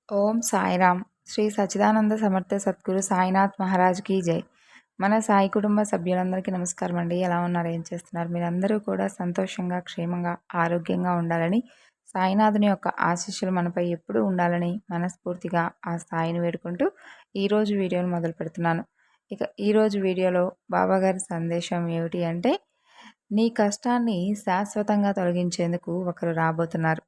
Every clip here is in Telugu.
ఓం సాయిరామ్. శ్రీ సచ్చిదానంద సమర్థ సద్గురు సాయినాథ్ మహారాజ్కి జై. మన సాయి కుటుంబ సభ్యులందరికీ నమస్కారం అండి. ఎలా ఉన్నారు, ఏం చేస్తున్నారు? మీరందరూ కూడా సంతోషంగా, క్షేమంగా, ఆరోగ్యంగా ఉండాలని, సాయినాథుని యొక్క ఆశీస్సులు మనపై ఎప్పుడూ ఉండాలని మనస్ఫూర్తిగా ఆ సాయిని వేడుకుంటూ ఈరోజు వీడియోని మొదలు పెడుతున్నాను. ఇక ఈరోజు వీడియోలో బాబాగారి సందేశం ఏమిటి అంటే, నీ కష్టాన్ని శాశ్వతంగా తొలగించేందుకు ఒకరు రాబోతున్నారు.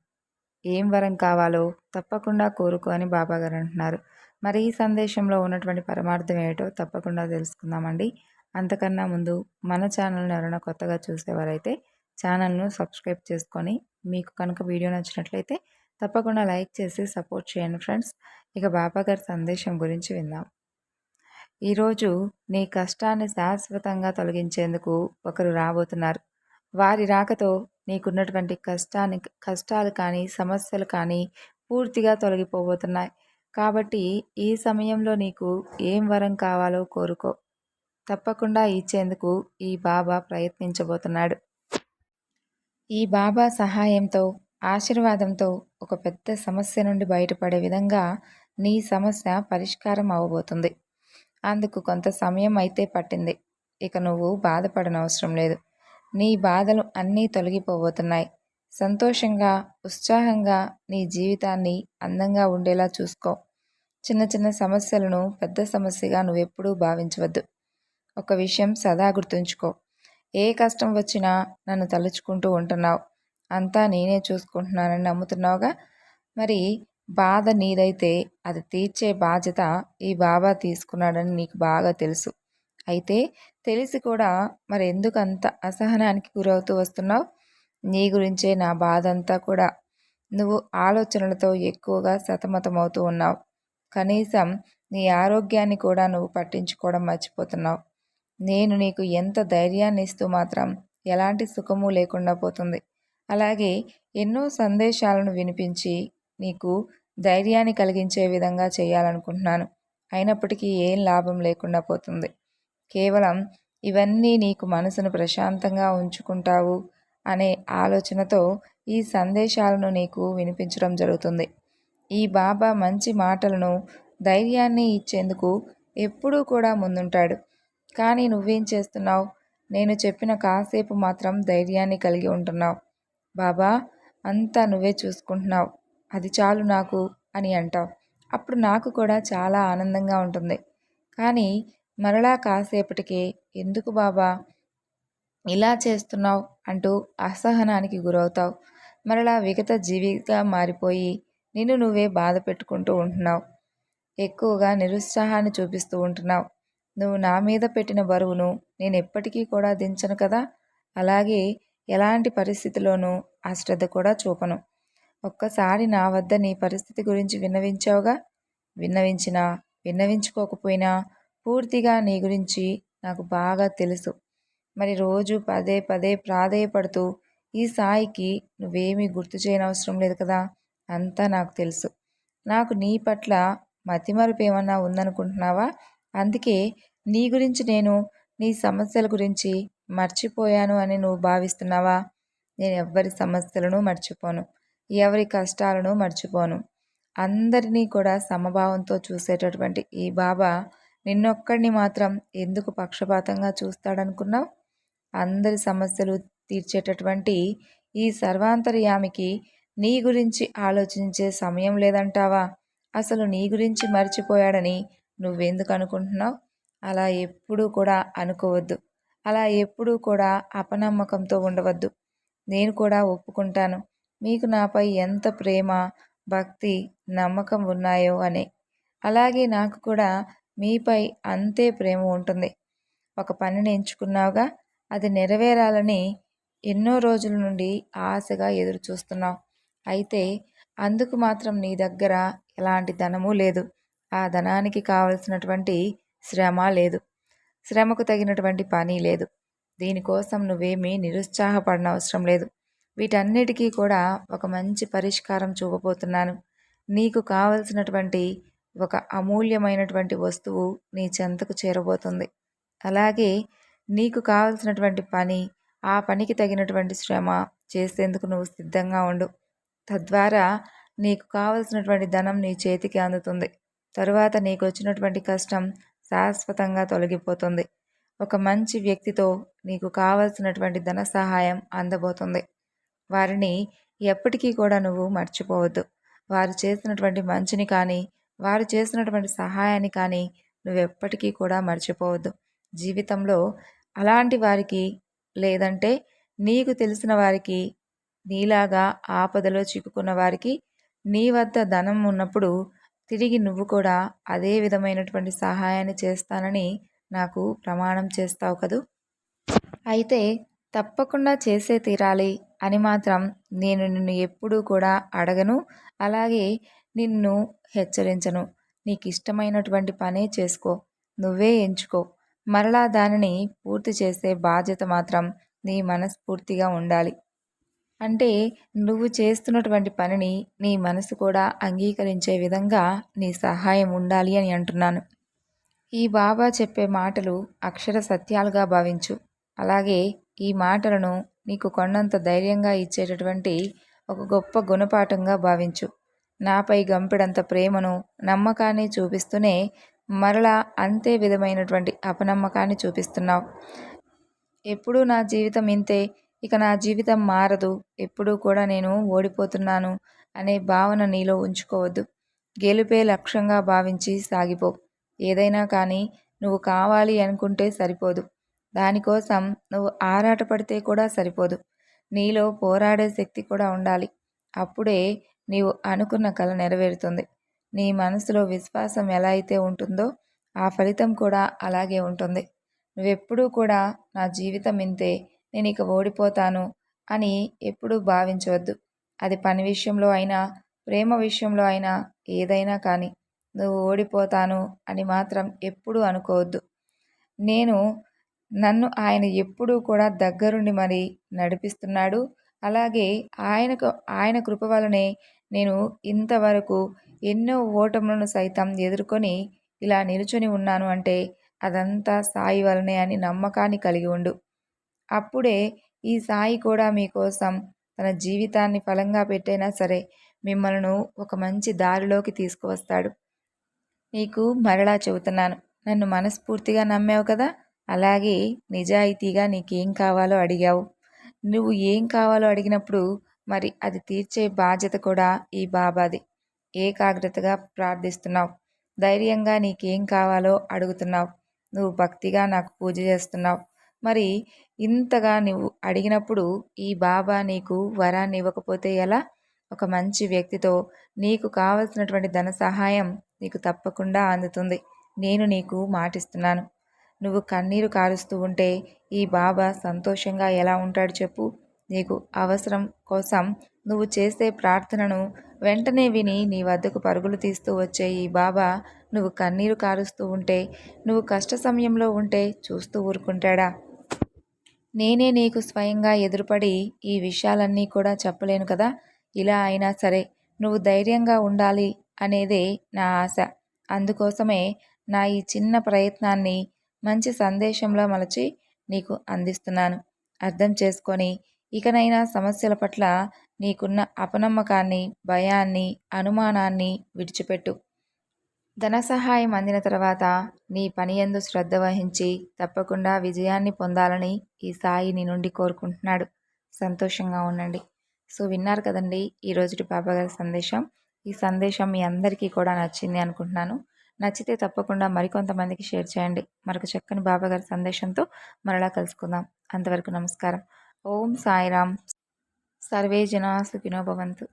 ఏం వరం కావాలో తప్పకుండా కోరుకో అని బాబాగారు అంటున్నారు. మరి ఈ సందేశంలో ఉన్నటువంటి పరమార్థం ఏమిటో తప్పకుండా తెలుసుకుందామండి. అంతకన్నా ముందు మన ఛానల్ని ఎవరైనా కొత్తగా చూసేవారైతే ఛానల్ను సబ్స్క్రైబ్ చేసుకొని, మీకు కనుక వీడియో నచ్చినట్లయితే తప్పకుండా లైక్ చేసి సపోర్ట్ చేయండి ఫ్రెండ్స్. ఇక బాబాగారి సందేశం గురించి విందాం. ఈరోజు నీ కష్టాన్ని శాశ్వతంగా తొలగించేందుకు ఒకరు రాబోతున్నారు. వారి రాకతో నీకున్నటువంటి కష్టాలు కానీ, సమస్యలు కానీ పూర్తిగా తొలగిపోబోతున్నాయి. కాబట్టి ఈ సమయంలో నీకు ఏం వరం కావాలో కోరుకో. తప్పకుండా ఇచ్చేందుకు ఈ బాబా ప్రయత్నించబోతున్నాడు. ఈ బాబా సహాయంతో, ఆశీర్వాదంతో ఒక పెద్ద సమస్య నుండి బయటపడే విధంగా నీ సమస్య పరిష్కారం అవ్వబోతుంది. అందుకు కొంత సమయం అయితే పట్టింది. ఇక నువ్వు బాధపడనవసరం లేదు. నీ బాధలు అన్నీ తొలగిపోబోతున్నాయి. సంతోషంగా, ఉత్సాహంగా నీ జీవితాన్ని అందంగా ఉండేలా చూసుకో. చిన్న చిన్న సమస్యలను పెద్ద సమస్యగా నువ్వెప్పుడూ భావించవద్దు. ఒక విషయం సదా గుర్తుంచుకో. ఏ కష్టం వచ్చినా నన్ను తలుచుకుంటూ ఉంటున్నావు. అంతా నేనే చూసుకుంటున్నానని నమ్ముతున్నావుగా. మరి బాధ నీదైతే అది తీర్చే బాధ్యత ఈ బాబా తీసుకున్నాడని నీకు బాగా తెలుసు. అయితే తెలిసి కూడా మరి ఎందుకు అంత అసహనానికి గురవుతూ వస్తున్నావు? నీ గురించే నా బాధ అంతా కూడా. నువ్వు ఆలోచనలతో ఎక్కువగా సతమతమవుతూ ఉన్నావు. కనీసం నీ ఆరోగ్యాన్ని కూడా నువ్వు పట్టించుకోవడం మర్చిపోతున్నావు. నేను నీకు ఎంత ధైర్యాన్ని ఇస్తూ మాత్రం ఎలాంటి సుఖము లేకుండా పోతుంది. అలాగే ఎన్నో సందేశాలను వినిపించి నీకు ధైర్యాన్ని కలిగించే విధంగా చేయాలనుకుంటున్నాను. అయినప్పటికీ ఏం లాభం లేకుండా పోతుంది. కేవలం ఇవన్నీ నీకు మనసును ప్రశాంతంగా ఉంచుకుంటావు అనే ఆలోచనతో ఈ సందేశాలను నీకు వినిపించడం జరుగుతుంది. ఈ బాబా మంచి మాటలను, ధైర్యాన్ని ఇచ్చేందుకు ఎప్పుడూ కూడా ముందుంటాడు. కానీ నువ్వేం చేస్తున్నావు? నేను చెప్పిన కాసేపు మాత్రం ధైర్యాన్ని కలిగి ఉంటున్నావు. బాబా అంతా నువ్వే చూసుకుంటున్నావు, అది చాలు నాకు అని అంటావు. అప్పుడు నాకు కూడా చాలా ఆనందంగా ఉంటుంది. కానీ మరలా కాసేపటికే ఎందుకు బాబా ఇలా చేస్తున్నావు అంటూ అసహనానికి గురవుతావు. మరలా విగత జీవిగా మారిపోయి నిన్ను నువ్వే బాధ పెట్టుకుంటూ ఉంటున్నావు. ఎక్కువగా నిరుత్సాహాన్ని చూపిస్తూ ఉంటున్నావు. నువ్వు నా మీద పెట్టిన బరువును నేను ఎప్పటికీ కూడా దించను కదా. అలాగే ఎలాంటి పరిస్థితిలోనూ అశ్రద్ధ కూడా చూపను. ఒక్కసారి నా వద్ద నీ పరిస్థితి గురించి విన్నవించావుగా. విన్నవించినా విన్నవించుకోకపోయినా పూర్తిగా నీ గురించి నాకు బాగా తెలుసు. మరి రోజు పదే పదే ప్రాధేయపడుతూ ఈ సాయికి నువ్వేమీ గుర్తు చేయనవసరం లేదు కదా. అంతా నాకు తెలుసు. నాకు నీ పట్ల మతిమరుపు ఏమన్నా ఉందనుకుంటున్నావా? అందుకే నీ గురించి నేను నీ సమస్యల గురించి మర్చిపోయాను అని నువ్వు భావిస్తున్నావా? నేను ఎవ్వరి సమస్యలను మర్చిపోను, ఎవరి కష్టాలను మర్చిపోను. అందరినీ కూడా సమభావంతో చూసేటటువంటి ఈ బాబా నిన్నొక్కడిని మాత్రం ఎందుకు పక్షపాతంగా చూస్తాడనుకున్నావు? అందరి సమస్యలు తీర్చేటటువంటి ఈ సర్వాంతర్యామికి నీ గురించి ఆలోచించే సమయం లేదంటావా? అసలు నీ గురించి మర్చిపోయాడని నువ్వెందుకు అనుకుంటున్నావు? అలా ఎప్పుడూ కూడా అనుకోవద్దు. అలా ఎప్పుడూ కూడా అపనమ్మకంతో ఉండవద్దు. నేను కూడా ఒప్పుకుంటాను మీకు నాపై ఎంత ప్రేమ, భక్తి, నమ్మకం ఉన్నాయో అని. అలాగే నాకు కూడా మీపై అంతే ప్రేమ ఉంటుంది. ఒక పనిని ఎంచుకున్నావుగా, అది నెరవేరాలని ఎన్నో రోజుల నుండి ఆశగా ఎదురు చూస్తున్నావు. అయితే అందుకు మాత్రం నీ దగ్గర ఎలాంటి ధనము లేదు. ఆ ధనానికి కావలసినటువంటి శ్రమ లేదు. శ్రమకు తగినటువంటి పని లేదు. దీనికోసం నువ్వేమీ నిరుత్సాహపడనవసరం లేదు. వీటన్నిటికీ కూడా ఒక మంచి పరిష్కారం చూపబోతున్నాను. నీకు కావలసినటువంటి ఒక అమూల్యమైనటువంటి వస్తువు నీ చెంతకు చేరబోతుంది. అలాగే నీకు కావలసినటువంటి పని, ఆ పనికి తగినటువంటి శ్రమ చేసేందుకు నువ్వు సిద్ధంగా ఉండు. తద్వారా నీకు కావలసినటువంటి ధనం నీ చేతికి అందుతుంది. తరువాత నీకు వచ్చినటువంటి కష్టం శాశ్వతంగా తొలగిపోతుంది. ఒక మంచి వ్యక్తితో నీకు కావలసినటువంటి ధన సహాయం అందబోతుంది. వారిని ఎప్పటికీ కూడా నువ్వు మర్చిపోవద్దు. వారు చేసినటువంటి మంచిని కానీ, వారు చేసినటువంటి సహాయాన్ని కానీ నువ్వెప్పటికీ కూడా మర్చిపోవద్దు. జీవితంలో అలాంటి వారికి, లేదంటే నీకు తెలిసిన వారికి, నీలాగా ఆపదలో చిక్కుకున్న వారికి నీ వద్ద ధనం ఉన్నప్పుడు తిరిగి నువ్వు కూడా అదే విధమైనటువంటి సహాయాన్ని చేస్తానని నాకు ప్రమాణం చేస్తావు కదూ! అయితే తప్పకుండా చేసే తీరాలి అని మాత్రం నేను నిన్ను ఎప్పుడూ కూడా అడగను. అలాగే నిన్ను హెచ్చరించను. నీకిష్టమైనటువంటి పనే చేసుకో. నువ్వే ఎంచుకో. మరలా దానిని పూర్తి చేసే బాధ్యత మాత్రం నీ మనస్ఫూర్తిగా ఉండాలి. అంటే నువ్వు చేస్తున్నటువంటి పనిని నీ మనసు కూడా అంగీకరించే విధంగా నీ సహాయం ఉండాలి అని అంటున్నాను. ఈ బాబా చెప్పే మాటలు అక్షర సత్యాలుగా భావించు. అలాగే ఈ మాటలను నీకు కొండంత ధైర్యంగా ఇచ్చేటటువంటి ఒక గొప్ప గుణపాఠంగా భావించు. నాపై గంపెడంత ప్రేమను, నమ్మకాన్ని చూపిస్తూనే మరలా అంతే విధమైనటువంటి అపనమ్మకాన్ని చూపిస్తున్నావు. ఎప్పుడూ నా జీవితం ఇంతే, ఇక నా జీవితం మారదు, ఎప్పుడూ కూడా నేను ఓడిపోతున్నాను అనే భావన నీలో ఉంచుకోవద్దు. గెలుపే లక్ష్యంగా భావించి సాగిపో. ఏదైనా కానీ నువ్వు కావాలి అనుకుంటే సరిపోదు. దానికోసం నువ్వు ఆరాటపడితే కూడా సరిపోదు. నీలో పోరాడే శక్తి కూడా ఉండాలి. అప్పుడే నీవు అనుకున్న కల నెరవేరుతుంది. నీ మనసులో విశ్వాసం ఎలా అయితే ఉంటుందో ఆ ఫలితం కూడా అలాగే ఉంటుంది. నువ్వెప్పుడూ కూడా నా జీవితం ఇంతే, నేను ఇక ఓడిపోతాను అని ఎప్పుడూ భావించవద్దు. అది పని విషయంలో అయినా, ప్రేమ విషయంలో అయినా, ఏదైనా కానీ నువ్వు ఓడిపోతాను అని మాత్రం ఎప్పుడూ అనుకోవద్దు. నన్ను ఆయన ఎప్పుడూ కూడా దగ్గరుండి మరి నడిపిస్తున్నాడు. అలాగే ఆయన కృప వలనే నేను ఇంతవరకు ఎన్నో ఓటములను సైతం ఎదుర్కొని ఇలా నిలుచొని ఉన్నాను అంటే అదంతా సాయి వలనే అని నమ్మకాన్ని కలిగి ఉండు. అప్పుడే ఈ సాయి కూడా మీకోసం తన జీవితాన్ని ఫలంగా పెట్టైనా సరే మిమ్మల్ని ఒక మంచి దారిలోకి తీసుకువస్తాడు. నీకు మరలా చెబుతున్నాను, నన్ను మనస్ఫూర్తిగా నమ్మావు కదా, అలాగే నిజాయితీగా నీకేం కావాలో అడిగావు. నువ్వు ఏం కావాలో అడిగినప్పుడు మరి అది తీర్చే బాధ్యత కూడా ఈ బాబాది. ఏకాగ్రతగా ప్రార్థిస్తున్నావు. ధైర్యంగా నీకేం కావాలో అడుగుతున్నావు. నువ్వు భక్తిగా నాకు పూజ చేస్తున్నావు. మరి ఇంతగా నువ్వు అడిగినప్పుడు ఈ బాబా నీకు వరాన్ని ఇవ్వకపోతే ఎలా? ఒక మంచి వ్యక్తితో నీకు కావలసినటువంటి ధన సహాయం నీకు తప్పకుండా అందుతుంది. నేను నీకు మాటిస్తున్నాను. నువ్వు కన్నీరు కారుస్తూ ఉంటే ఈ బాబా సంతోషంగా ఎలా ఉంటాడు చెప్పు? నీకు అవసరం కోసం నువ్వు చేసే ప్రార్థనను వెంటనే విని నీ వద్దకు పరుగులు తీస్తూ వచ్చే ఈ బాబా నువ్వు కన్నీరు కారుస్తూ ఉంటే, నువ్వు కష్ట సమయంలో ఉంటే చూస్తూ ఊరుకుంటాడా? నేనే నీకు స్వయంగా ఎదురుపడి ఈ విషయాలన్నీ కూడా చెప్పలేను కదా. ఇలా అయినా సరే నువ్వు ధైర్యంగా ఉండాలి అనేదే నా ఆశ. అందుకోసమే నా ఈ చిన్న ప్రయత్నాన్ని మంచి సందేశంలో మలచి నీకు అందిస్తున్నాను. అర్థం చేసుకొని ఇకనైనా సమస్యల పట్ల నీకున్న అపనమ్మకాన్ని, భయాన్ని, అనుమానాన్ని విడిచిపెట్టు. ధన సహాయం అందిన తర్వాత నీ పనియందు శ్రద్ధ వహించి తప్పకుండా విజయాన్ని పొందాలని ఈ సాయి నీ నుండి కోరుకుంటున్నాడు. సంతోషంగా ఉండండి. సో విన్నారు కదండి ఈరోజుటి బాబాగారి సందేశం. ఈ సందేశం మీ అందరికీ కూడా నచ్చింది అనుకుంటున్నాను. నచ్చితే తప్పకుండా మరికొంతమందికి షేర్ చేయండి. మరొక చక్కని బాబాగారి సందేశంతో మరలా కలుసుకుందాం. అంతవరకు నమస్కారం. ఓం సాయిరామ్. సర్వే జనా సుఖినో భవంతు.